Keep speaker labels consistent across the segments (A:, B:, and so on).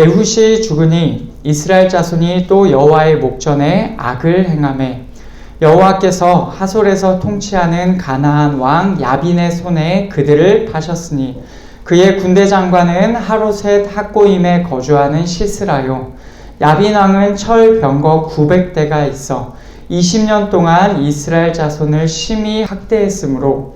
A: 에훗이 죽으니 이스라엘 자손이 또 여호와의 목전에 악을 행하매 여호와께서 하솔에서 통치하는 가나안 왕 야빈의 손에 그들을 파셨으니 그의 군대 장관은 하로셋 학고임에 거주하는 시스라요. 야빈 왕은 철 병거 900대가 있어 20년 동안 이스라엘 자손을 심히 학대했으므로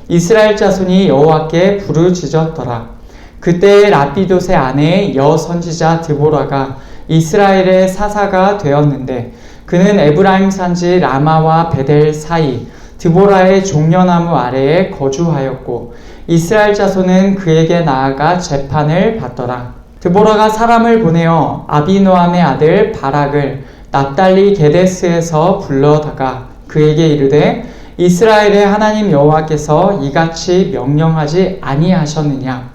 A: 이스라엘 자손이 여호와께 부르짖었더라. 그때 라피돗의 아내 여선지자 드보라가 이스라엘의 사사가 되었는데 그는 에브라임 산지 라마와 베델 사이 드보라의 종려나무 아래에 거주하였고 이스라엘 자손은 그에게 나아가 재판을 받더라. 드보라가 사람을 보내어 아비노함의 아들 바락을 납달리 게데스에서 불러다가 그에게 이르되 이스라엘의 하나님 여호와께서 이같이 명령하지 아니하셨느냐?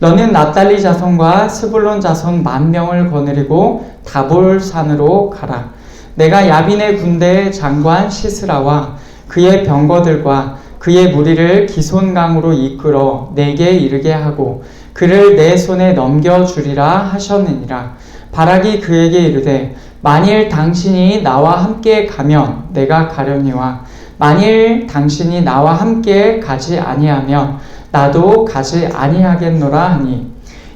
A: 너는 납달리 자손과 스불론 자손 10,000명을 거느리고 다볼산으로 가라. 내가 야빈의 군대 장관 시스라와 그의 병거들과 그의 무리를 기손강으로 이끌어 내게 이르게 하고 그를 내 손에 넘겨주리라 하셨느니라. 바락이 그에게 이르되 만일 당신이 나와 함께 가면 내가 가려니와 만일 당신이 나와 함께 가지 아니하면 나도 가지 아니하겠노라 하니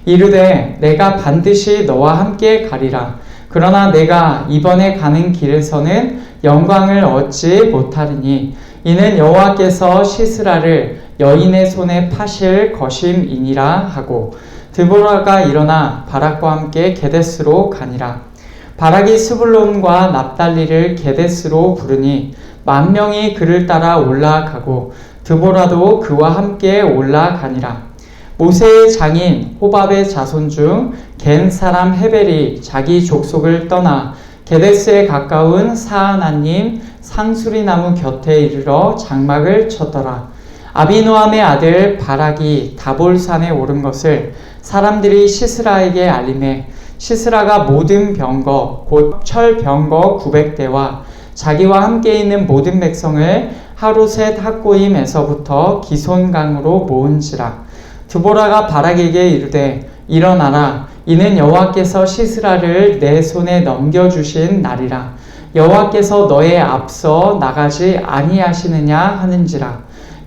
A: 이르되 내가 반드시 너와 함께 가리라. 그러나 내가 이번에 가는 길에서는 영광을 얻지 못하리니 이는 여호와께서 시스라를 여인의 손에 파실 것임이니라 하고 드보라가 일어나 바락과 함께 게데스로 가니라. 바락이 스불론과 납달리를 게데스로 부르니 10,000명이 그를 따라 올라가고 드보라도 그와 함께 올라가니라. 모세의 장인 호밥의 자손 중 겐 사람 헤벨이 자기 족속을 떠나 게데스에 가까운 사하나님 상수리나무 곁에 이르러 장막을 쳤더라. 아비노함의 아들 바락이 다볼산에 오른 것을 사람들이 시스라에게 알림해 시스라가 모든 병거 곧 철병거 900대와 자기와 함께 있는 모든 백성을 하루셋 학고임에서부터 기손강으로 모은지라. 드보라가 바락에게 이르되 일어나라. 이는 여호와께서 시스라를 내 손에 넘겨주신 날이라. 여호와께서 너의 앞서 나가지 아니하시느냐 하는지라.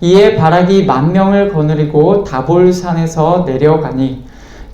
A: 이에 바락이 10,000명을 거느리고 다볼산에서 내려가니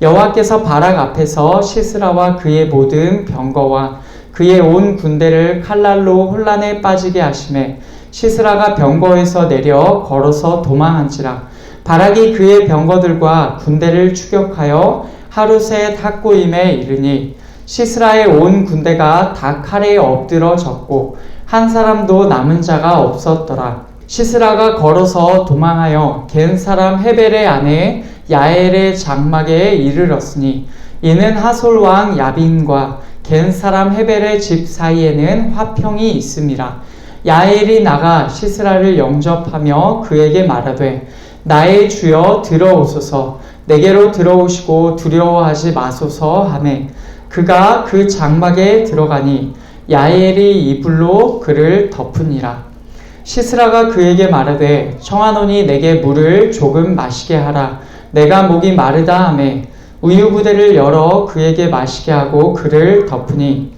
A: 여호와께서 바락 앞에서 시스라와 그의 모든 병거와 그의 온 군대를 칼날로 혼란에 빠지게 하시매 시스라가 병거에서 내려 걸어서 도망한지라. 바락이 그의 병거들과 군대를 추격하여 하루셋 학고임에 이르니 시스라의 온 군대가 다 칼에 엎드러졌고 한 사람도 남은 자가 없었더라. 시스라가 걸어서 도망하여 겐 사람 헤벨의 아내 야엘의 장막에 이르렀으니 이는 하솔 왕 야빈과 겐 사람 헤벨의 집 사이에는 화평이 있음이라. 야엘이 나가 시스라를 영접하며 그에게 말하되 나의 주여 들어오소서. 내게로 들어오시고 두려워하지 마소서 하매 그가 그 장막에 들어가니 야엘이 이불로 그를 덮으니라. 시스라가 그에게 말하되 청하노니 내게 물을 조금 마시게 하라. 내가 목이 마르다 하매 우유 부대를 열어 그에게 마시게 하고 그를 덮으니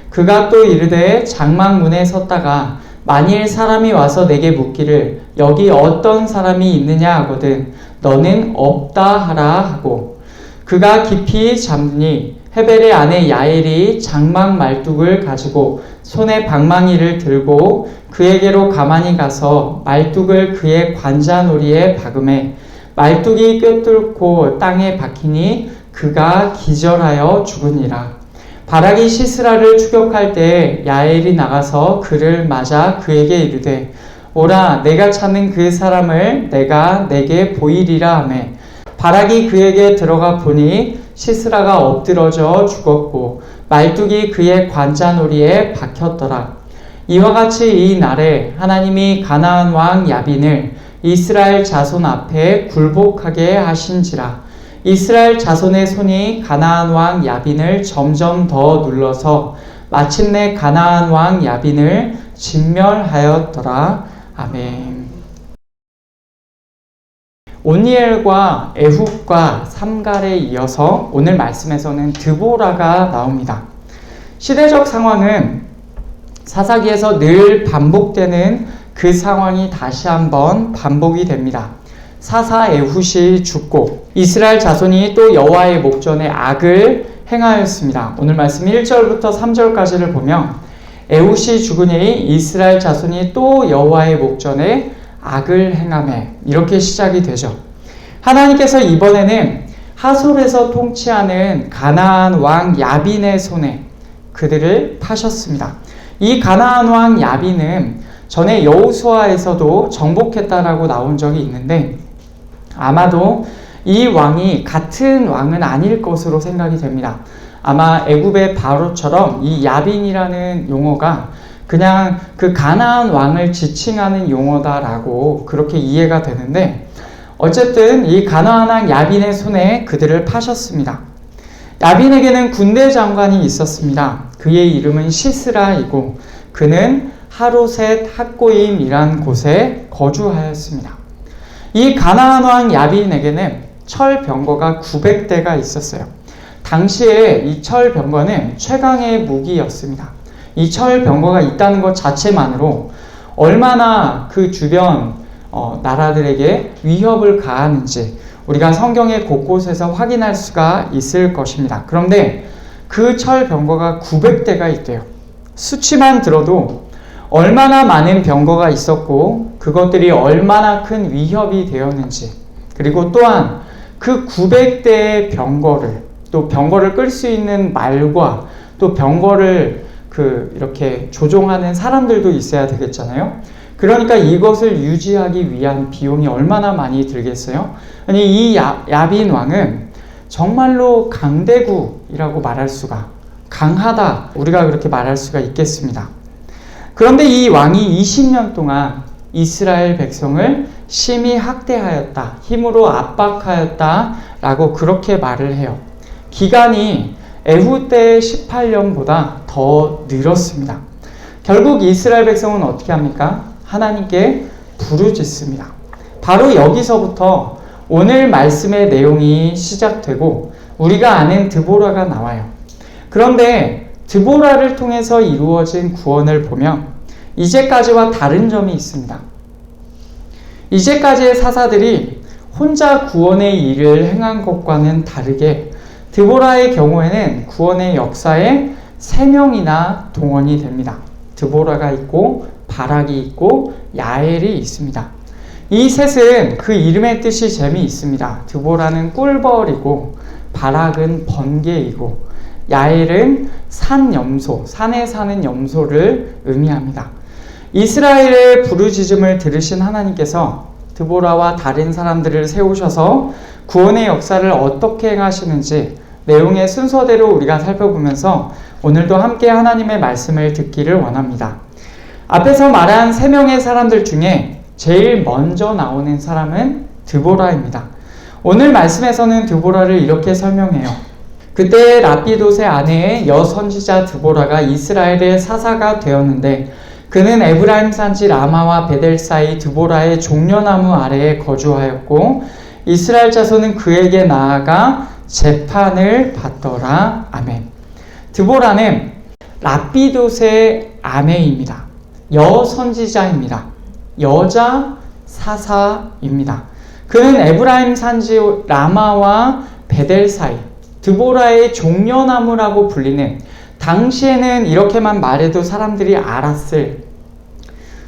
A: 그가 또 이르되 장막 문에 섰다가 만일 사람이 와서 내게 묻기를 여기 어떤 사람이 있느냐 하거든 너는 없다 하라 하고 그가 깊이 잠드니 헤벨의 아내 야엘이 장막 말뚝을 가지고 손에 방망이를 들고 그에게로 가만히 가서 말뚝을 그의 관자놀이에 박음해 말뚝이 꿰뚫고 땅에 박히니 그가 기절하여 죽으니라. 바락이 시스라를 추격할 때 야엘이 나가서 그를 맞아 그에게 이르되 오라 내가 찾는 그 사람을 내가 내게 보이리라 하매 바락이 그에게 들어가 보니 시스라가 엎드러져 죽었고 말뚝이 그의 관자놀이에 박혔더라. 이와 같이 이 날에 하나님이 가나안 왕 야빈을 이스라엘 자손 앞에 굴복하게 하신지라. 이스라엘 자손의 손이 가나안 왕 야빈을 점점 더 눌러서 마침내 가나안 왕 야빈을 진멸하였더라. 아멘. 온니엘과 에훗과 삼갈에 이어서 오늘 말씀에서는 드보라가 나옵니다. 시대적 상황은 사사기에서 늘 반복되는 그 상황이 다시 한번 반복이 됩니다. 사사 에훗이 죽고 이스라엘 자손이 또 여호와의 목전에 악을 행하였습니다. 오늘 말씀 1절부터 3절까지를 보면 에훗이 죽으니 이스라엘 자손이 또 여호와의 목전에 악을 행하매 이렇게 시작이 되죠. 하나님께서 이번에는 하솔에서 통치하는 가나안 왕 야빈의 손에 그들을 파셨습니다. 이 가나안 왕 야빈은 전에 여호수아에서도 정복했다라고 나온 적이 있는데 아마도 이 왕이 같은 왕은 아닐 것으로 생각이 됩니다. 아마 애굽의 바로처럼 이 야빈이라는 용어가 그냥 그 가나안 왕을 지칭하는 용어다라고 그렇게 이해가 되는데 어쨌든 이 가나안 왕 야빈의 손에 그들을 파셨습니다. 야빈에게는 군대 장관이 있었습니다. 그의 이름은 시스라이고 그는 하로셋 학고임이란 곳에 거주하였습니다. 이 가나안 왕 야빈에게는 철 병거가 900대가 있었어요. 당시에 이 철 병거는 최강의 무기였습니다. 이 철 병거가 있다는 것 자체만으로 얼마나 그 주변 나라들에게 위협을 가하는지 우리가 성경의 곳곳에서 확인할 수가 있을 것입니다. 그런데 그 철 병거가 900대가 있대요. 수치만 들어도 얼마나 많은 병거가 있었고 그것들이 얼마나 큰 위협이 되었는지 그리고 또한 그 900대의 병거를 또 병거를 끌 수 있는 말과 또 병거를 이렇게 조종하는 사람들도 있어야 되겠잖아요. 그러니까 이것을 유지하기 위한 비용이 얼마나 많이 들겠어요? 아니 이 야빈 왕은 정말로 강대국이라고 말할 수가 강하다 우리가 그렇게 말할 수가 있겠습니다. 그런데 이 왕이 20년 동안 이스라엘 백성을 심히 학대하였다, 힘으로 압박하였다 라고 그렇게 말을 해요. 기간이 에훗 때의 18년보다 더 늘었습니다. 결국 이스라엘 백성은 어떻게 합니까? 하나님께 부르짖습니다. 바로 여기서부터 오늘 말씀의 내용이 시작되고 우리가 아는 드보라가 나와요. 그런데 드보라를 통해서 이루어진 구원을 보면 이제까지와 다른 점이 있습니다. 이제까지의 사사들이 혼자 구원의 일을 행한 것과는 다르게 드보라의 경우에는 구원의 역사에 3명이나 동원이 됩니다. 드보라가 있고 바락이 있고 야엘이 있습니다. 이 셋은 그 이름의 뜻이 재미있습니다. 드보라는 꿀벌이고 바락은 번개이고 야엘은 산염소, 산에 사는 염소를 의미합니다. 이스라엘의 부르짖음을 들으신 하나님께서 드보라와 다른 사람들을 세우셔서 구원의 역사를 어떻게 행하시는지 내용의 순서대로 우리가 살펴보면서 오늘도 함께 하나님의 말씀을 듣기를 원합니다. 앞에서 말한 3명의 사람들 중에 제일 먼저 나오는 사람은 드보라입니다. 오늘 말씀에서는 드보라를 이렇게 설명해요. 그때 라피돗의 아내의 여선지자 드보라가 이스라엘의 사사가 되었는데 그는 에브라임 산지 라마와 베델 사이 드보라의 종려나무 아래에 거주하였고 이스라엘 자손은 그에게 나아가 재판을 받더라. 아멘. 드보라는 라피돗의 아내입니다. 여선지자입니다. 여자 사사입니다. 그는 에브라임 산지 라마와 베델 사이 드보라의 종려나무라고 불리는 당시에는 이렇게만 말해도 사람들이 알았을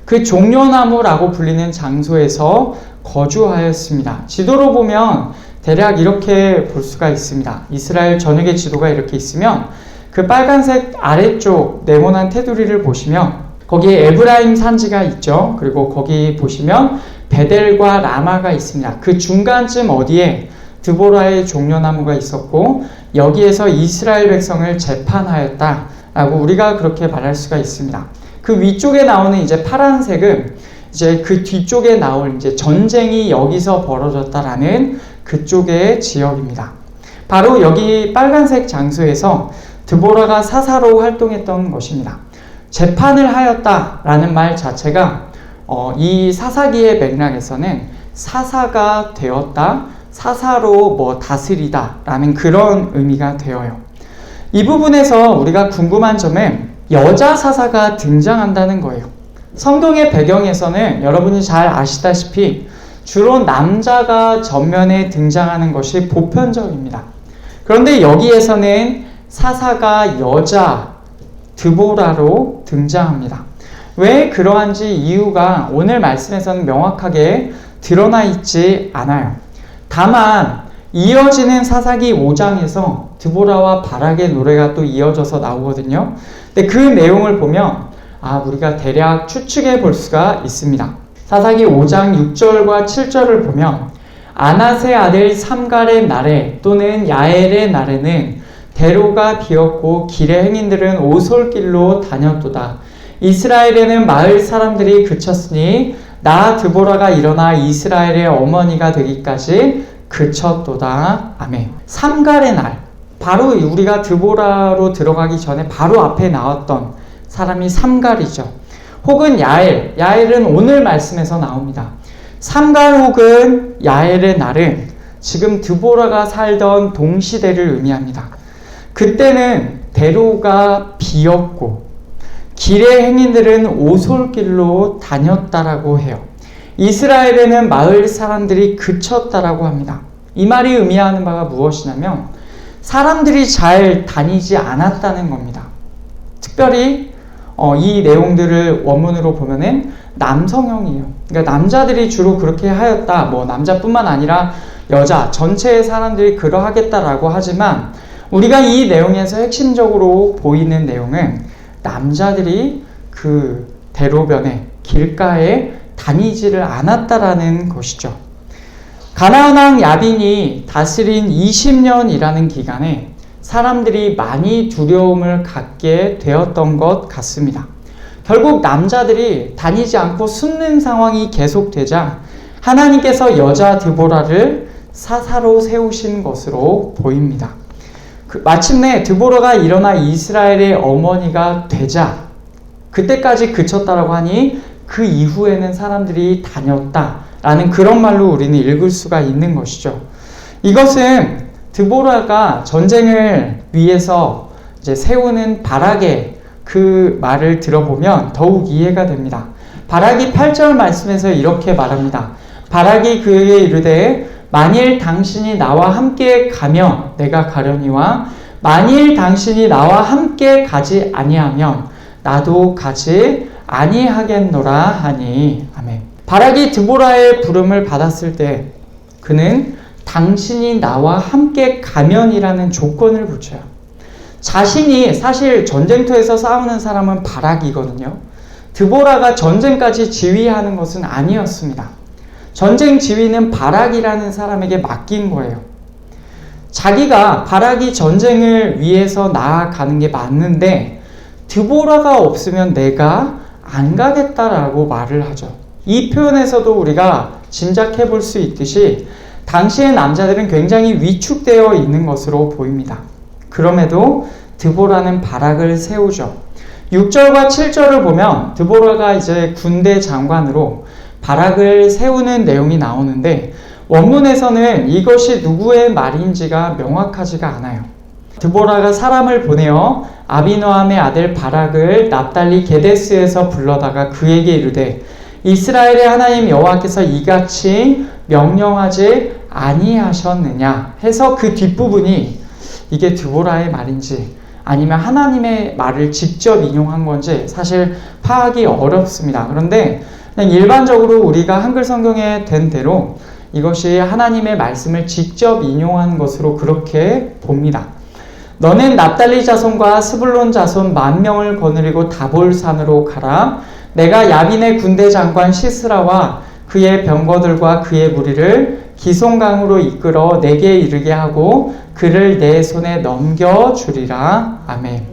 A: 그 종려나무라고 불리는 장소에서 거주하였습니다. 지도로 보면 대략 이렇게 볼 수가 있습니다. 이스라엘 전역의 지도가 이렇게 있으면 그 빨간색 아래쪽 네모난 테두리를 보시면 거기에 에브라임 산지가 있죠. 그리고 거기 보시면 베델과 라마가 있습니다. 그 중간쯤 어디에 드보라의 종려나무가 있었고 여기에서 이스라엘 백성을 재판하였다라고 우리가 그렇게 말할 수가 있습니다. 그 위쪽에 나오는 이제 파란색은 이제 그 뒤쪽에 나올 이제 전쟁이 여기서 벌어졌다라는 그쪽의 지역입니다. 바로 여기 빨간색 장소에서 드보라가 사사로 활동했던 것입니다. 재판을 하였다라는 말 자체가 이 사사기의 맥락에서는 사사가 되었다, 사사로 다스리다 라는 그런 의미가 되어요. 이 부분에서 우리가 궁금한 점은 여자 사사가 등장한다는 거예요. 성경의 배경에서는 여러분이 잘 아시다시피 주로 남자가 전면에 등장하는 것이 보편적입니다. 그런데 여기에서는 사사가 여자 드보라로 등장합니다. 왜 그러한지 이유가 오늘 말씀에서는 명확하게 드러나 있지 않아요. 다만 이어지는 사사기 5장에서 드보라와 바락의 노래가 또 이어져서 나오거든요. 근데 그 내용을 보면 우리가 대략 추측해 볼 수가 있습니다. 사사기 5장 6절과 7절을 보면 아낫의 아들 삼갈의 날에 또는 야엘의 날에는 대로가 비었고 길의 행인들은 오솔길로 다녔도다. 이스라엘에는 마을 사람들이 그쳤으니 나 드보라가 일어나 이스라엘의 어머니가 되기까지 그쳤도다. 아멘. 삼갈의 날, 바로 우리가 드보라로 들어가기 전에 바로 앞에 나왔던 사람이 삼갈이죠. 혹은 야엘은 오늘 말씀에서 나옵니다. 삼갈 혹은 야엘의 날은 지금 드보라가 살던 동시대를 의미합니다. 그때는 대로가 비었고 길의 행인들은 오솔길로 다녔다라고 해요. 이스라엘에는 마을 사람들이 그쳤다라고 합니다. 이 말이 의미하는 바가 무엇이냐면 사람들이 잘 다니지 않았다는 겁니다. 특별히 이 내용들을 원문으로 보면은 남성형이에요. 그러니까 남자들이 주로 그렇게 하였다. 남자뿐만 아니라 여자 전체의 사람들이 그러하겠다라고 하지만 우리가 이 내용에서 핵심적으로 보이는 내용은 남자들이 그 대로변에 길가에 다니지를 않았다라는 것이죠. 가나안 왕 야빈이 다스린 20년이라는 기간에 사람들이 많이 두려움을 갖게 되었던 것 같습니다. 결국 남자들이 다니지 않고 숨는 상황이 계속되자 하나님께서 여자 드보라를 사사로 세우신 것으로 보입니다. 마침내 드보라가 일어나 이스라엘의 어머니가 되자 그때까지 그쳤다라고 하니 그 이후에는 사람들이 다녔다라는 그런 말로 우리는 읽을 수가 있는 것이죠. 이것은 드보라가 전쟁을 위해서 이제 세우는 바락의 그 말을 들어보면 더욱 이해가 됩니다. 바락이 8절 말씀에서 이렇게 말합니다. 바락이 그에게 이르되 만일 당신이 나와 함께 가면 내가 가려니와 만일 당신이 나와 함께 가지 아니하면 나도 가지 아니하겠노라 하니. 아멘. 바락이 드보라의 부름을 받았을 때 그는 당신이 나와 함께 가면이라는 조건을 붙여요. 자신이 사실 전쟁터에서 싸우는 사람은 바락이거든요. 드보라가 전쟁까지 지휘하는 것은 아니었습니다. 전쟁 지휘는 바락이라는 사람에게 맡긴 거예요. 자기가 바락이 전쟁을 위해서 나아가는 게 맞는데 드보라가 없으면 내가 안 가겠다라고 말을 하죠. 이 표현에서도 우리가 짐작해 볼 수 있듯이 당시의 남자들은 굉장히 위축되어 있는 것으로 보입니다. 그럼에도 드보라는 바락을 세우죠. 6절과 7절을 보면 드보라가 이제 군대 장관으로 바락을 세우는 내용이 나오는데 원문에서는 이것이 누구의 말인지가 명확하지가 않아요. 드보라가 사람을 보내어 아비노함의 아들 바락을 납달리 게데스에서 불러다가 그에게 이르되 이스라엘의 하나님 여호와께서 이같이 명령하지 아니하셨느냐 해서 그 뒷부분이 이게 드보라의 말인지 아니면 하나님의 말을 직접 인용한 건지 사실 파악이 어렵습니다. 그런데 그냥 일반적으로 우리가 한글 성경에 된 대로 이것이 하나님의 말씀을 직접 인용한 것으로 그렇게 봅니다. 너는 납달리 자손과 스불론 자손 10,000명을 거느리고 다볼산으로 가라. 내가 야빈의 군대 장관 시스라와 그의 병거들과 그의 무리를 기송강으로 이끌어 내게 이르게 하고 그를 내 손에 넘겨주리라. 아멘.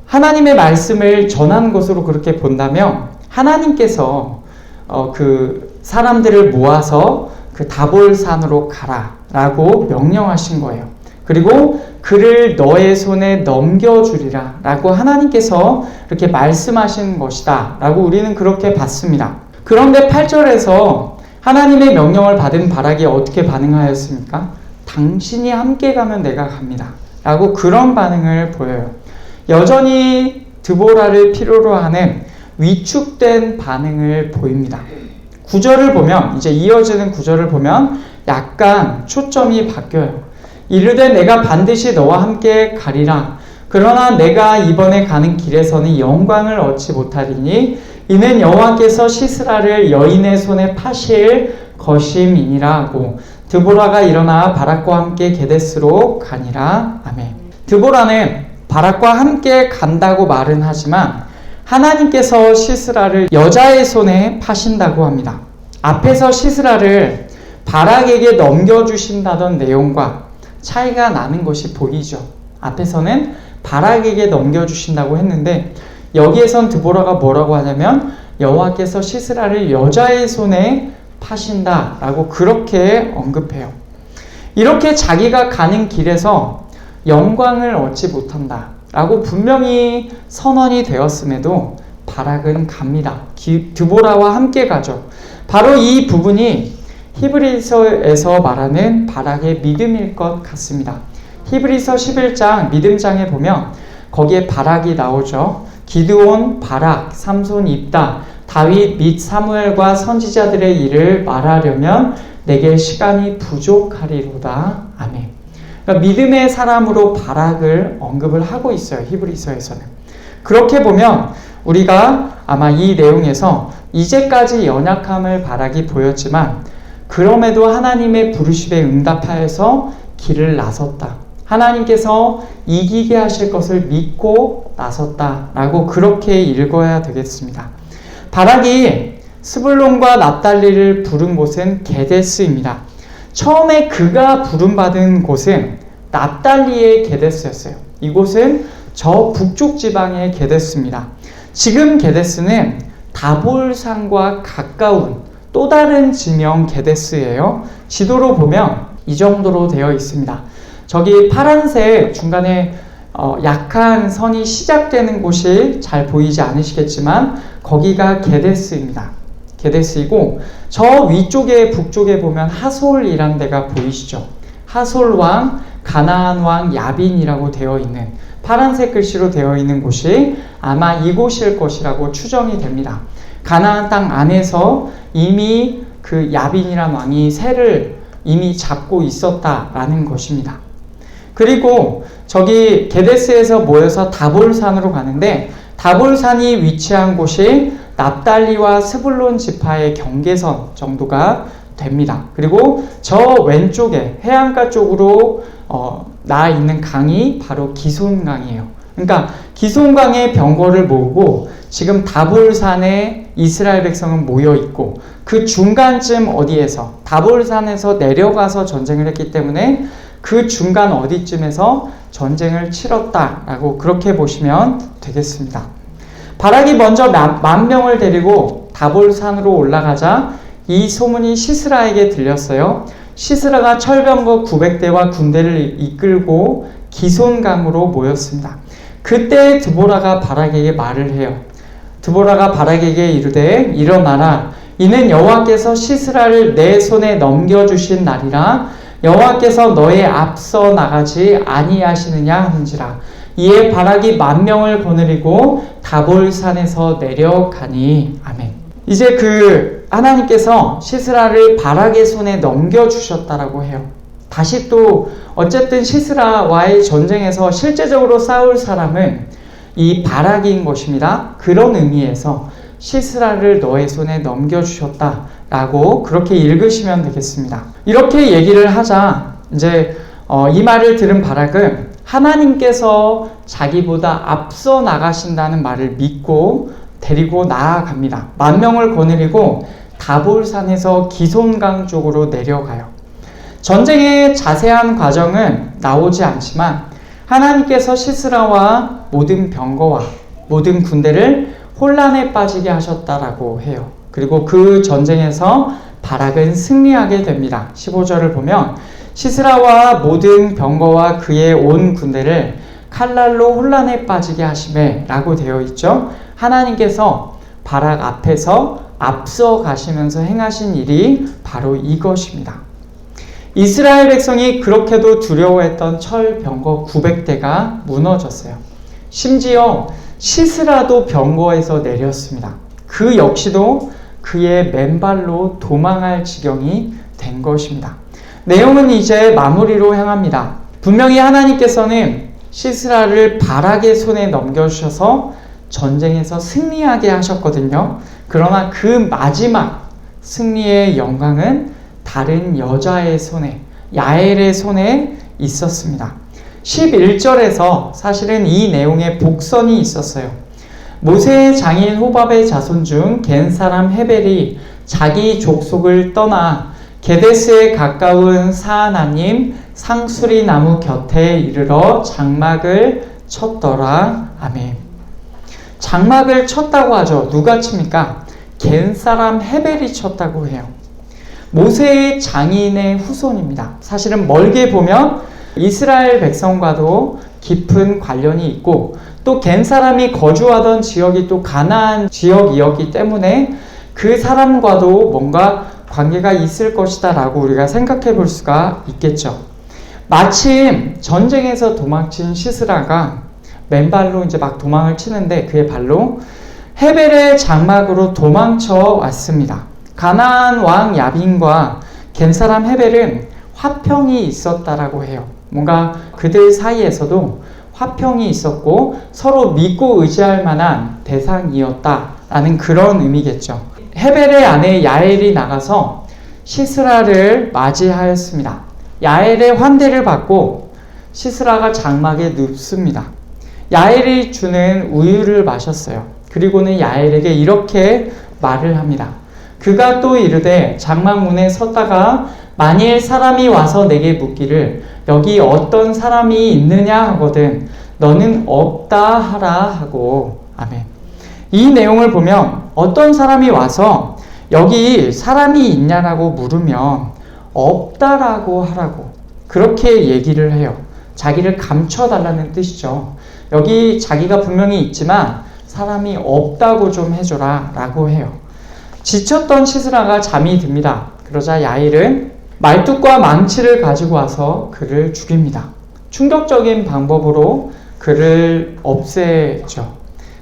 A: 하나님의 말씀을 전한 것으로 그렇게 본다면 하나님께서 그 사람들을 모아서 그 다볼산으로 가라 라고 명령하신 거예요. 그리고 그를 너의 손에 넘겨주리라 라고 하나님께서 이렇게 말씀하신 것이다 라고 우리는 그렇게 봤습니다. 그런데 8절에서 하나님의 명령을 받은 바락이 어떻게 반응하였습니까? 당신이 함께 가면 내가 갑니다. 라고 그런 반응을 보여요. 여전히 드보라를 필요로 하는 위축된 반응을 보입니다. 구절을 보면, 이제 이어지는 구절을 보면 약간 초점이 바뀌어요. 이르되 내가 반드시 너와 함께 가리라. 그러나 내가 이번에 가는 길에서는 영광을 얻지 못하리니 이는 여호와께서 시스라를 여인의 손에 파실 것임이니라 하고 드보라가 일어나 바락과 함께 게데스로 가니라. 아멘. 드보라는 바락과 함께 간다고 말은 하지만 하나님께서 시스라를 여자의 손에 파신다고 합니다. 앞에서 시스라를 바락에게 넘겨주신다던 내용과 차이가 나는 것이 보이죠. 앞에서는 바락에게 넘겨주신다고 했는데 여기에선 드보라가 뭐라고 하냐면 여호와께서 시스라를 여자의 손에 파신다라고 그렇게 언급해요. 이렇게 자기가 가는 길에서 영광을 얻지 못한다라고 분명히 선언이 되었음에도 바락은 갑니다. 드보라와 함께 가죠. 바로 이 부분이 히브리서에서 말하는 바락의 믿음일 것 같습니다. 히브리서 11장 믿음장에 보면 거기에 바락이 나오죠. 기드온, 바락, 삼손, 입다, 다윗 및 사무엘과 선지자들의 일을 말하려면 내게 시간이 부족하리로다. 아멘. 그러니까 믿음의 사람으로 바락을 언급을 하고 있어요. 히브리서에서는. 그렇게 보면 우리가 아마 이 내용에서 이제까지 연약함을 바락이 보였지만 그럼에도 하나님의 부르심에 응답하여서 길을 나섰다. 하나님께서 이기게 하실 것을 믿고 나섰다라고 그렇게 읽어야 되겠습니다. 바락이 스불론과 납달리를 부른 곳은 게데스입니다. 처음에 그가 부름받은 곳은 납달리의 게데스였어요. 이곳은 저 북쪽 지방의 게데스입니다. 지금 게데스는 다볼산과 가까운 또 다른 지명 게데스예요. 지도로 보면 이 정도로 되어 있습니다. 저기 파란색 중간에 약한 선이 시작되는 곳이 잘 보이지 않으시겠지만 거기가 게데스입니다. 게데스이고 저 위쪽에 북쪽에 보면 하솔이라는 데가 보이시죠? 하솔 왕, 가나안 왕 야빈이라고 되어 있는 파란색 글씨로 되어 있는 곳이 아마 이곳일 것이라고 추정이 됩니다. 가나안 땅 안에서 이미 그 야빈이란 왕이 세를 이미 잡고 있었다라는 것입니다. 그리고 저기 게데스에서 모여서 다볼산으로 가는데 다볼산이 위치한 곳이 납달리와 스불론 지파의 경계선 정도가 됩니다. 그리고 저 왼쪽에 해안가 쪽으로 나아 있는 강이 바로 기손강이에요. 그러니까 기손강의 병거를 모으고 지금 다볼산에 이스라엘 백성은 모여 있고 그 중간쯤 어디에서 다볼산에서 내려가서 전쟁을 했기 때문에 그 중간 어디쯤에서 전쟁을 치렀다라고 그렇게 보시면 되겠습니다. 바락이 먼저 10,000명을 데리고 다볼산으로 올라가자 이 소문이 시스라에게 들렸어요. 시스라가 철병거 900대와 군대를 이끌고 기손강으로 모였습니다. 그때 드보라가 바락에게 말을 해요. 드보라가 바락에게 이르되 일어나라. 이는 여호와께서 시스라를 내 손에 넘겨주신 날이라. 여호와께서 너의 앞서 나가지 아니하시느냐 하는지라. 이에 바락이 10,000명을 거느리고 다볼산에서 내려가니. 아멘. 이제 하나님께서 시스라를 바락의 손에 넘겨주셨다라고 해요. 다시 또 어쨌든 시스라와의 전쟁에서 실제적으로 싸울 사람은 이 바락인 것입니다. 그런 의미에서 시스라를 너의 손에 넘겨주셨다라고 그렇게 읽으시면 되겠습니다. 이렇게 얘기를 하자 이제 이 말을 들은 바락은 하나님께서 자기보다 앞서 나가신다는 말을 믿고 데리고 나아갑니다. 10,000명을 거느리고 다볼산에서 기손강 쪽으로 내려가요. 전쟁의 자세한 과정은 나오지 않지만 하나님께서 시스라와 모든 병거와 모든 군대를 혼란에 빠지게 하셨다라고 해요. 그리고 그 전쟁에서 바락은 승리하게 됩니다. 15절을 보면 시스라와 모든 병거와 그의 온 군대를 칼날로 혼란에 빠지게 하시매 라고 되어 있죠. 하나님께서 바락 앞에서 앞서 가시면서 행하신 일이 바로 이것입니다. 이스라엘 백성이 그렇게도 두려워했던 철 병거 900대가 무너졌어요. 심지어 시스라도 병거에서 내렸습니다. 그 역시도 그의 맨발로 도망할 지경이 된 것입니다. 내용은 이제 마무리로 향합니다. 분명히 하나님께서는 시스라를 바락의 손에 넘겨주셔서 전쟁에서 승리하게 하셨거든요. 그러나 그 마지막 승리의 영광은 다른 여자의 손에, 야엘의 손에 있었습니다. 11절에서 사실은 이 내용의 복선이 있었어요. 모세의 장인 호밥의 자손 중 겐 사람 헤벨이 자기 족속을 떠나 게데스에 가까운 사하나님 상수리 나무 곁에 이르러 장막을 쳤더라. 아멘. 장막을 쳤다고 하죠. 누가 칩니까? 겐 사람 헤벨이 쳤다고 해요. 모세의 장인의 후손입니다. 사실은 멀게 보면 이스라엘 백성과도 깊은 관련이 있고 또 겐 사람이 거주하던 지역이 또 가나안 지역이었기 때문에 그 사람과도 뭔가 관계가 있을 것이다 라고 우리가 생각해 볼 수가 있겠죠. 마침 전쟁에서 도망친 시스라가 맨발로 이제 막 도망을 치는데 그의 발로 헤벨의 장막으로 도망쳐 왔습니다. 가나안 왕 야빈과 겐 사람 헤벨은 화평이 있었다라고 해요. 뭔가 그들 사이에서도 화평이 있었고 서로 믿고 의지할 만한 대상이었다라는 그런 의미겠죠. 헤벨의 아내 야엘이 나가서 시스라를 맞이하였습니다. 야엘의 환대를 받고 시스라가 장막에 눕습니다. 야엘이 주는 우유를 마셨어요. 그리고는 야엘에게 이렇게 말을 합니다. 그가 또 이르되 장막 문에 섰다가 만일 사람이 와서 내게 묻기를 여기 어떤 사람이 있느냐 하거든 너는 없다 하라 하고. 아멘. 이 내용을 보면 어떤 사람이 와서 여기 사람이 있냐라고 물으면 없다라고 하라고 그렇게 얘기를 해요. 자기를 감춰달라는 뜻이죠. 여기 자기가 분명히 있지만 사람이 없다고 좀 해줘라 라고 해요. 지쳤던 시스라가 잠이 듭니다. 그러자 야일은 말뚝과 망치를 가지고 와서 그를 죽입니다. 충격적인 방법으로 그를 없애죠.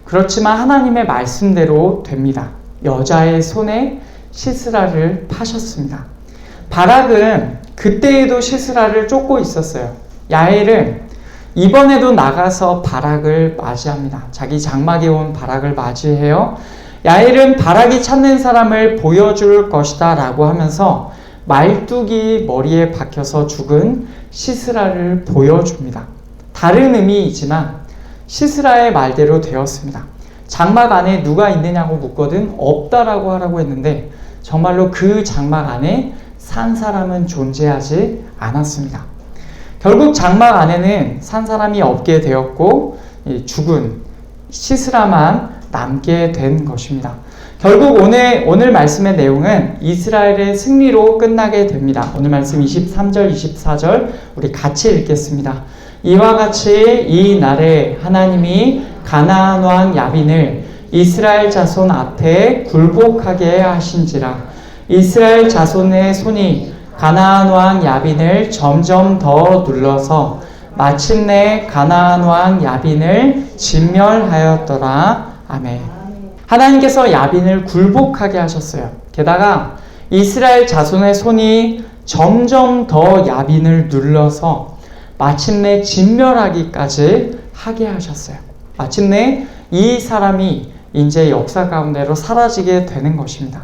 A: 그렇지만 하나님의 말씀대로 됩니다. 여자의 손에 시스라를 파셨습니다. 바락은 그때에도 시스라를 쫓고 있었어요. 야엘은 이번에도 나가서 바락을 맞이합니다. 자기 장막에 온 바락을 맞이해요. 야엘은 바락이 찾는 사람을 보여줄 것이다 라고 하면서 말뚝이 머리에 박혀서 죽은 시스라를 보여줍니다. 다른 의미이지만 시스라의 말대로 되었습니다. 장막 안에 누가 있느냐고 묻거든 없다라고 하라고 했는데 정말로 그 장막 안에 산 사람은 존재하지 않았습니다. 결국 장막 안에는 산 사람이 없게 되었고 죽은 시스라만 남게 된 것입니다. 결국 오늘 말씀의 내용은 이스라엘의 승리로 끝나게 됩니다. 오늘 말씀 23절, 24절 우리 같이 읽겠습니다. 이와 같이 이 날에 하나님이 가나안 왕 야빈을 이스라엘 자손 앞에 굴복하게 하신지라. 이스라엘 자손의 손이 가나안 왕 야빈을 점점 더 눌러서 마침내 가나안 왕 야빈을 진멸하였더라. 아멘. 하나님께서 야빈을 굴복하게 하셨어요. 게다가 이스라엘 자손의 손이 점점 더 야빈을 눌러서 마침내 진멸하기까지 하게 하셨어요. 마침내 이 사람이 이제 역사 가운데로 사라지게 되는 것입니다.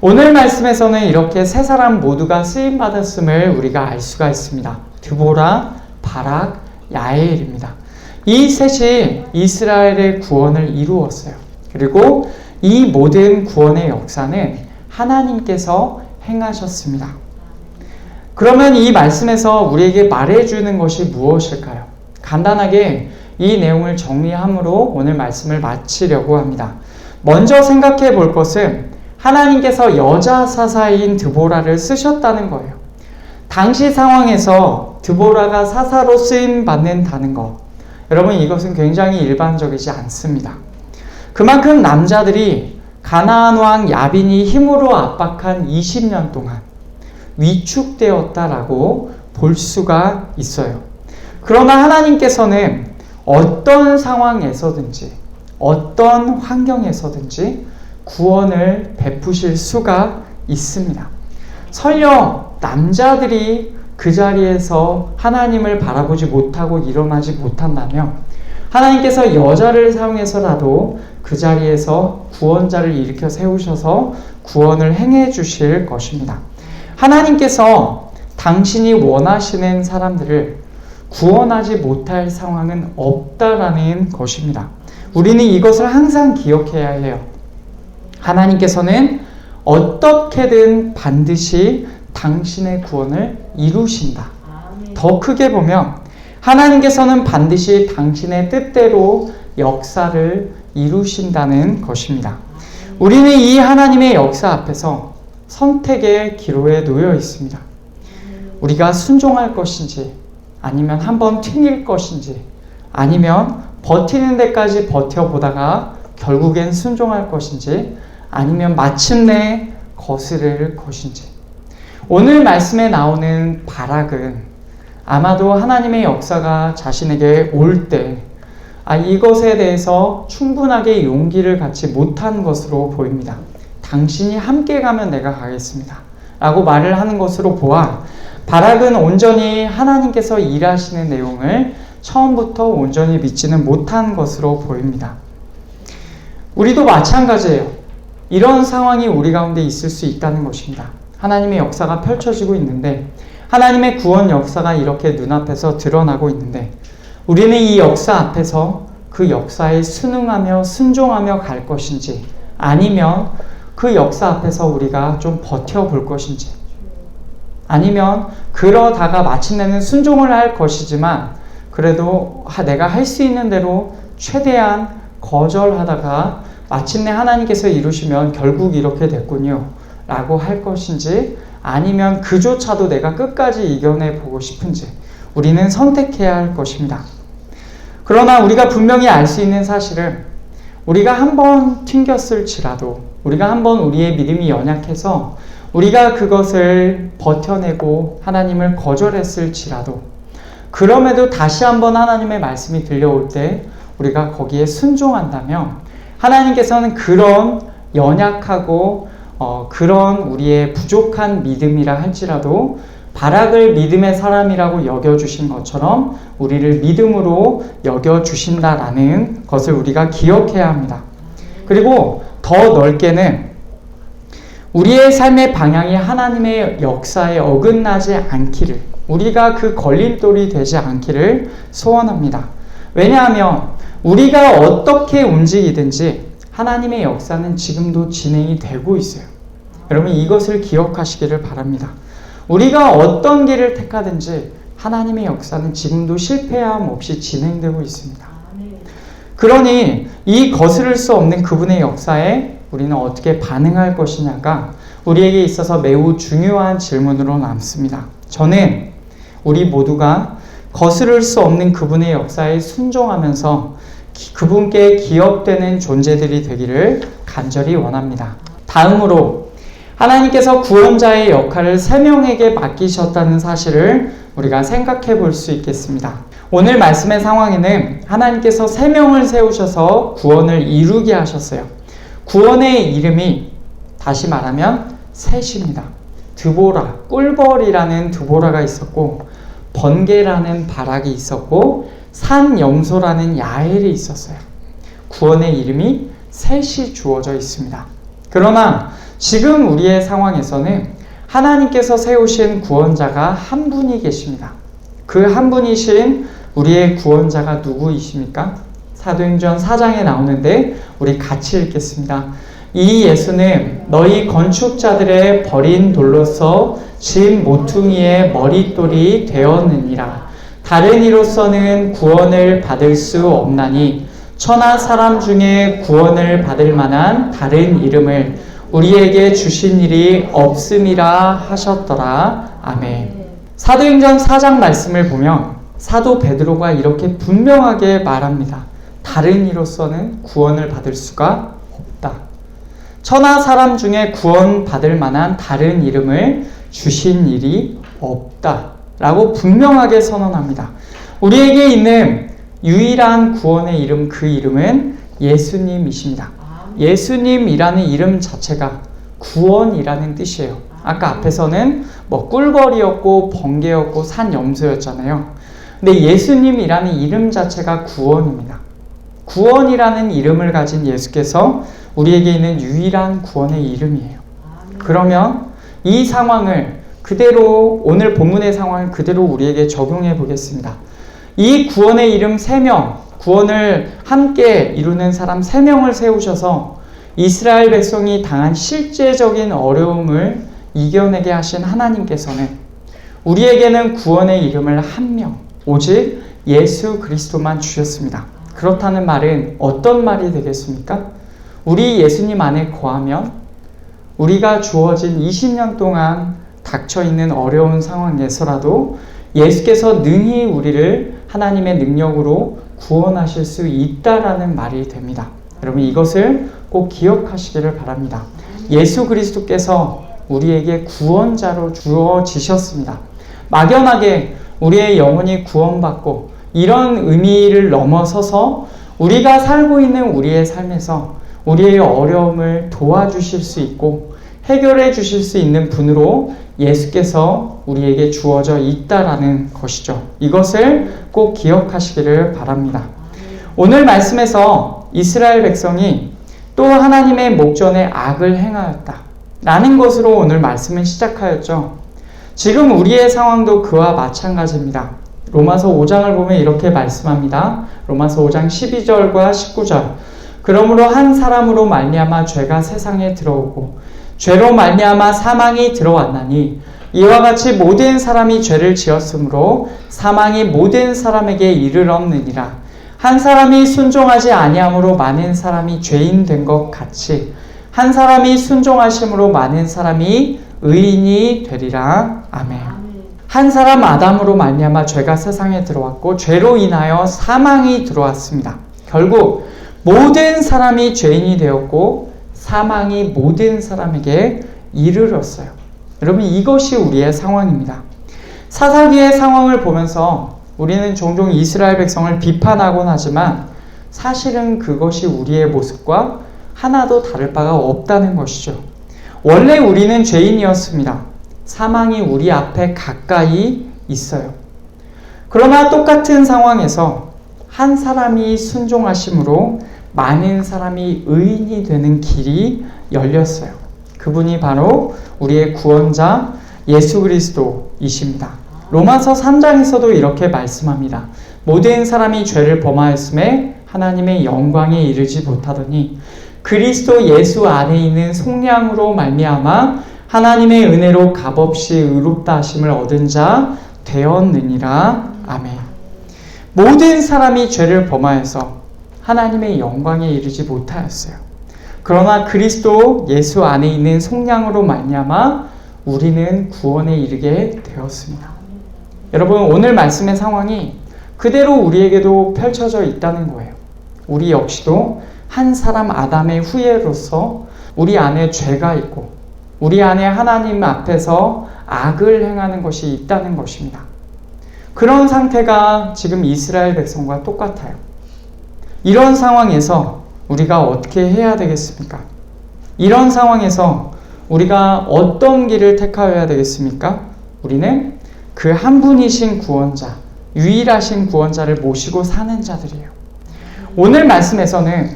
A: 오늘 말씀에서는 이렇게 세 사람 모두가 쓰임받았음을 우리가 알 수가 있습니다. 드보라, 바락, 야엘입니다. 이 셋이 이스라엘의 구원을 이루었어요. 그리고 이 모든 구원의 역사는 하나님께서 행하셨습니다. 그러면 이 말씀에서 우리에게 말해주는 것이 무엇일까요? 간단하게 이 내용을 정리함으로 오늘 말씀을 마치려고 합니다. 먼저 생각해 볼 것은 하나님께서 여자 사사인 드보라를 쓰셨다는 거예요. 당시 상황에서 드보라가 사사로 쓰임 받는다는 것, 여러분 이것은 굉장히 일반적이지 않습니다. 그만큼 남자들이 가나안 왕 야빈이 힘으로 압박한 20년 동안 위축되었다라고 볼 수가 있어요. 그러나 하나님께서는 어떤 상황에서든지 어떤 환경에서든지 구원을 베푸실 수가 있습니다. 설령 남자들이 그 자리에서 하나님을 바라보지 못하고 일어나지 못한다면 하나님께서 여자를 사용해서라도 그 자리에서 구원자를 일으켜 세우셔서 구원을 행해 주실 것입니다. 하나님께서 당신이 원하시는 사람들을 구원하지 못할 상황은 없다라는 것입니다. 우리는 이것을 항상 기억해야 해요. 하나님께서는 어떻게든 반드시 당신의 구원을 이루신다. 더 크게 보면 하나님께서는 반드시 당신의 뜻대로 역사를 이루신다는 것입니다. 우리는 이 하나님의 역사 앞에서 선택의 기로에 놓여 있습니다. 우리가 순종할 것인지 아니면 한번 튕길 것인지 아니면 버티는 데까지 버텨보다가 결국엔 순종할 것인지 아니면 마침내 거스를 것인지. 오늘 말씀에 나오는 바락은 아마도 하나님의 역사가 자신에게 올 때 이것에 대해서 충분하게 용기를 갖지 못한 것으로 보입니다. 당신이 함께 가면 내가 가겠습니다 라고 말을 하는 것으로 보아 바락은 온전히 하나님께서 일하시는 내용을 처음부터 온전히 믿지는 못한 것으로 보입니다. 우리도 마찬가지예요. 이런 상황이 우리 가운데 있을 수 있다는 것입니다. 하나님의 역사가 펼쳐지고 있는데 하나님의 구원 역사가 이렇게 눈앞에서 드러나고 있는데 우리는 이 역사 앞에서 그 역사에 순응하며 순종하며 갈 것인지 아니면 그 역사 앞에서 우리가 좀 버텨볼 것인지 아니면 그러다가 마침내는 순종을 할 것이지만 그래도 내가 할 수 있는 대로 최대한 거절하다가 마침내 하나님께서 이루시면 결국 이렇게 됐군요 라고 할 것인지 아니면 그조차도 내가 끝까지 이겨내 보고 싶은지 우리는 선택해야 할 것입니다. 그러나 우리가 분명히 알 수 있는 사실은 우리가 한번 튕겼을지라도 우리가 한번 우리의 믿음이 연약해서 우리가 그것을 버텨내고 하나님을 거절했을지라도 그럼에도 다시 한번 하나님의 말씀이 들려올 때 우리가 거기에 순종한다면 하나님께서는 그런 연약하고 그런 우리의 부족한 믿음이라 할지라도 바락을 믿음의 사람이라고 여겨주신 것처럼 우리를 믿음으로 여겨주신다라는 것을 우리가 기억해야 합니다. 그리고 더 넓게는 우리의 삶의 방향이 하나님의 역사에 어긋나지 않기를 우리가 그 걸림돌이 되지 않기를 소원합니다. 왜냐하면 우리가 어떻게 움직이든지 하나님의 역사는 지금도 진행이 되고 있어요. 여러분 이것을 기억하시기를 바랍니다. 우리가 어떤 길을 택하든지 하나님의 역사는 지금도 실패함 없이 진행되고 있습니다. 그러니 이 거스를 수 없는 그분의 역사에 우리는 어떻게 반응할 것이냐가 우리에게 있어서 매우 중요한 질문으로 남습니다. 저는 우리 모두가 거스를 수 없는 그분의 역사에 순종하면서 그분께 기업되는 존재들이 되기를 간절히 원합니다. 다음으로 하나님께서 구원자의 역할을 3명에게 맡기셨다는 사실을 우리가 생각해 볼 수 있겠습니다. 오늘 말씀의 상황에는 하나님께서 3명을 세우셔서 구원을 이루게 하셨어요. 구원의 이름이 다시 말하면 셋입니다. 드보라, 꿀벌이라는 드보라가 있었고 번개라는 바락이 있었고 산염소라는 야엘이 있었어요. 구원의 이름이 셋이 주어져 있습니다. 그러나 지금 우리의 상황에서는 하나님께서 세우신 구원자가 한 분이 계십니다. 그 한 분이신 우리의 구원자가 누구이십니까? 사도행전 4장에 나오는데 우리 같이 읽겠습니다. 이 예수는 너희 건축자들의 버린 돌로서 집 모퉁이의 머릿돌이 되었느니라. 다른 이로서는 구원을 받을 수 없나니 천하 사람 중에 구원을 받을 만한 다른 이름을 우리에게 주신 일이 없음이라 하셨더라. 아멘. 사도행전 4장 말씀을 보면 사도 베드로가 이렇게 분명하게 말합니다. 다른 이로서는 구원을 받을 수가 없다. 천하 사람 중에 구원받을 만한 다른 이름을 주신 일이 없다라고 분명하게 선언합니다. 우리에게 있는 유일한 구원의 이름, 그 이름은 예수님이십니다. 예수님이라는 이름 자체가 구원이라는 뜻이에요. 아까 앞에서는 꿀벌이었고 번개였고 산염소였잖아요. 근데 예수님이라는 이름 자체가 구원입니다. 구원이라는 이름을 가진 예수께서 우리에게 있는 유일한 구원의 이름이에요. 그러면 이 상황을 그대로, 오늘 본문의 상황을 그대로 우리에게 적용해 보겠습니다. 이 구원의 이름 3명, 구원을 함께 이루는 사람 3명을 세우셔서 이스라엘 백성이 당한 실제적인 어려움을 이겨내게 하신 하나님께서는 우리에게는 구원의 이름을 1명, 오직 예수 그리스도만 주셨습니다. 그렇다는 말은 어떤 말이 되겠습니까? 우리 예수님 안에 거하면 우리가 주어진 20년 동안 닥쳐있는 어려운 상황에서라도 예수께서 능히 우리를 하나님의 능력으로 구원하실 수 있다라는 말이 됩니다. 여러분, 이것을 꼭 기억하시기를 바랍니다. 예수 그리스도께서 우리에게 구원자로 주어지셨습니다. 막연하게 우리의 영혼이 구원받고 이런 의미를 넘어서서 우리가 살고 있는 우리의 삶에서 우리의 어려움을 도와주실 수 있고 해결해 주실 수 있는 분으로 예수께서 우리에게 주어져 있다라는 것이죠. 이것을 꼭 기억하시기를 바랍니다. 오늘 말씀에서 이스라엘 백성이 또 하나님의 목전에 악을 행하였다 라는 것으로 오늘 말씀은 시작하였죠. 지금 우리의 상황도 그와 마찬가지입니다. 로마서 5장을 보면 이렇게 말씀합니다. 로마서 5장 12절과 19절. 그러므로 한 사람으로 말미암아 죄가 세상에 들어오고 죄로 말미암아 사망이 들어왔나니 이와 같이 모든 사람이 죄를 지었으므로 사망이 모든 사람에게 이르렀느니라. 한 사람이 순종하지 아니함으로 많은 사람이 죄인 된 것 같이 한 사람이 순종하심으로 많은 사람이 의인이 되리라. 아멘. 한 사람 아담으로 말미암아 죄가 세상에 들어왔고 죄로 인하여 사망이 들어왔습니다. 결국 모든 사람이 죄인이 되었고 사망이 모든 사람에게 이르렀어요. 여러분, 이것이 우리의 상황입니다. 사사기의 상황을 보면서 우리는 종종 이스라엘 백성을 비판하곤 하지만 사실은 그것이 우리의 모습과 하나도 다를 바가 없다는 것이죠. 원래 우리는 죄인이었습니다. 사망이 우리 앞에 가까이 있어요. 그러나 똑같은 상황에서 한 사람이 순종하심으로 많은 사람이 의인이 되는 길이 열렸어요. 그분이 바로 우리의 구원자 예수 그리스도이십니다. 로마서 3장에서도 이렇게 말씀합니다. 모든 사람이 죄를 범하였음에 하나님의 영광에 이르지 못하더니 그리스도 예수 안에 있는 속량으로 말미암아 하나님의 은혜로 값없이 의롭다 하심을 얻은 자 되었느니라. 아멘. 모든 사람이 죄를 범하여서 하나님의 영광에 이르지 못하였어요. 그러나 그리스도 예수 안에 있는 속량으로 말미암아 우리는 구원에 이르게 되었습니다. 여러분, 오늘 말씀의 상황이 그대로 우리에게도 펼쳐져 있다는 거예요. 우리 역시도 한 사람 아담의 후예로서 우리 안에 죄가 있고 우리 안에 하나님 앞에서 악을 행하는 것이 있다는 것입니다. 그런 상태가 지금 이스라엘 백성과 똑같아요. 이런 상황에서 우리가 어떻게 해야 되겠습니까? 이런 상황에서 우리가 어떤 길을 택하여야 되겠습니까? 우리는 그 한 분이신 구원자, 유일하신 구원자를 모시고 사는 자들이에요. 오늘 말씀에서는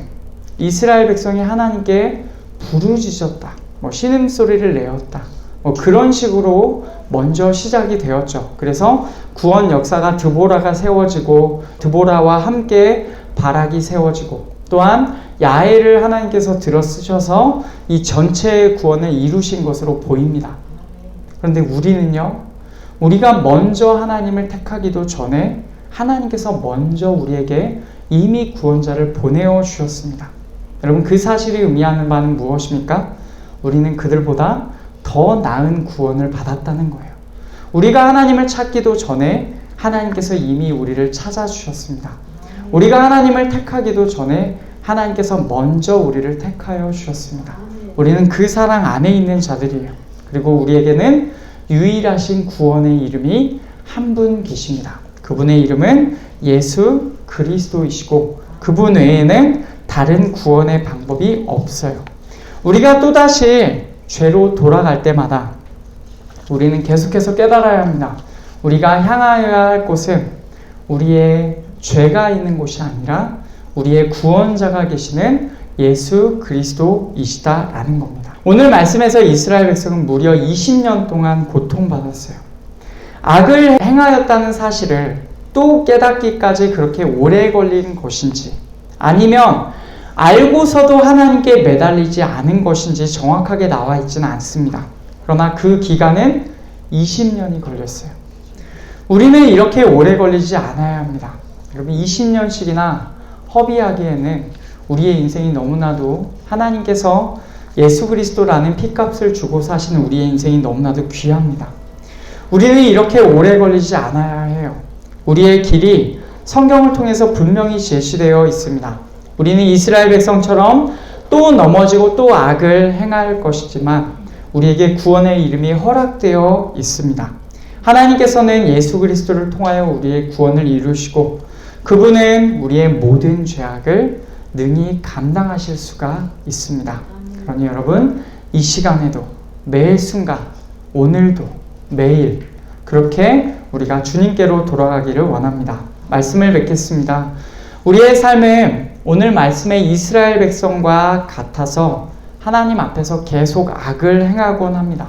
A: 이스라엘 백성이 하나님께 부르짖었다, 신음소리를 내었다, 그런 식으로 먼저 시작이 되었죠. 그래서 구원 역사가 드보라가 세워지고 드보라와 함께 바락이 세워지고 또한 야엘을 하나님께서 들어 쓰셔서 이 전체의 구원을 이루신 것으로 보입니다. 그런데 우리는요, 우리가 먼저 하나님을 택하기도 전에 하나님께서 먼저 우리에게 이미 구원자를 보내어 주셨습니다. 여러분, 그 사실이 의미하는 바는 무엇입니까? 우리는 그들보다 더 나은 구원을 받았다는 거예요. 우리가 하나님을 찾기도 전에 하나님께서 이미 우리를 찾아주셨습니다. 우리가 하나님을 택하기도 전에 하나님께서 먼저 우리를 택하여 주셨습니다. 우리는 그 사랑 안에 있는 자들이에요. 그리고 우리에게는 유일하신 구원의 이름이 한 분 계십니다. 그분의 이름은 예수 그리스도이시고 그분 외에는 다른 구원의 방법이 없어요. 우리가 또다시 죄로 돌아갈 때마다 우리는 계속해서 깨달아야 합니다. 우리가 향하여야 할 곳은 우리의 죄가 있는 곳이 아니라 우리의 구원자가 계시는 예수 그리스도이시다라는 겁니다. 오늘 말씀에서 이스라엘 백성은 무려 20년 동안 고통받았어요. 악을 행하였다는 사실을 또 깨닫기까지 그렇게 오래 걸린 것인지 아니면 알고서도 하나님께 매달리지 않은 것인지 정확하게 나와 있지는 않습니다. 그러나 그 기간은 20년이 걸렸어요. 우리는 이렇게 오래 걸리지 않아야 합니다. 여러분 20년씩이나 허비하기에는 우리의 인생이 너무나도 하나님께서 예수 그리스도라는 피값을 주고 사시는 우리의 인생이 너무나도 귀합니다. 우리는 이렇게 오래 걸리지 않아야 해요. 우리의 길이 성경을 통해서 분명히 제시되어 있습니다. 우리는 이스라엘 백성처럼 또 넘어지고 또 악을 행할 것이지만 우리에게 구원의 이름이 허락되어 있습니다. 하나님께서는 예수 그리스도를 통하여 우리의 구원을 이루시고 그분은 우리의 모든 죄악을 능히 감당하실 수가 있습니다. 그러니 여러분 이 시간에도 매 순간 오늘도 매일 그렇게 우리가 주님께로 돌아가기를 원합니다. 말씀을 맺겠습니다. 우리의 삶은 오늘 말씀의 이스라엘 백성과 같아서 하나님 앞에서 계속 악을 행하곤 합니다.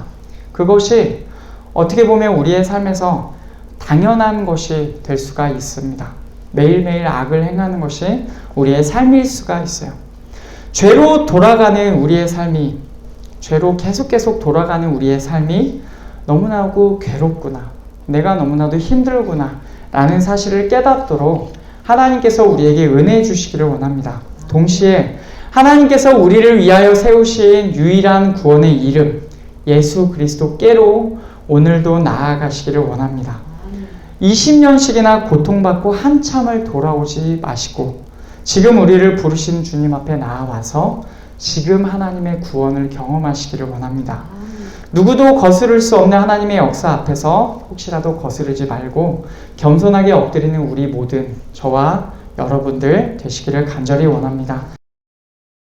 A: 그것이 어떻게 보면 우리의 삶에서 당연한 것이 될 수가 있습니다. 매일매일 악을 행하는 것이 우리의 삶일 수가 있어요. 죄로 돌아가는 우리의 삶이, 죄로 계속 돌아가는 우리의 삶이 너무나도 괴롭구나, 내가 너무나도 힘들구나 라는 사실을 깨닫도록 하나님께서 우리에게 은혜 주시기를 원합니다. 동시에 하나님께서 우리를 위하여 세우신 유일한 구원의 이름 예수 그리스도께로 오늘도 나아가시기를 원합니다. 20년씩이나 고통받고 한참을 돌아오지 마시고 지금 우리를 부르신 주님 앞에 나아와서 지금 하나님의 구원을 경험하시기를 원합니다. 누구도 거스를 수 없는 하나님의 역사 앞에서 혹시라도 거스르지 말고 겸손하게 엎드리는 우리 모든 저와 여러분들 되시기를 간절히 원합니다.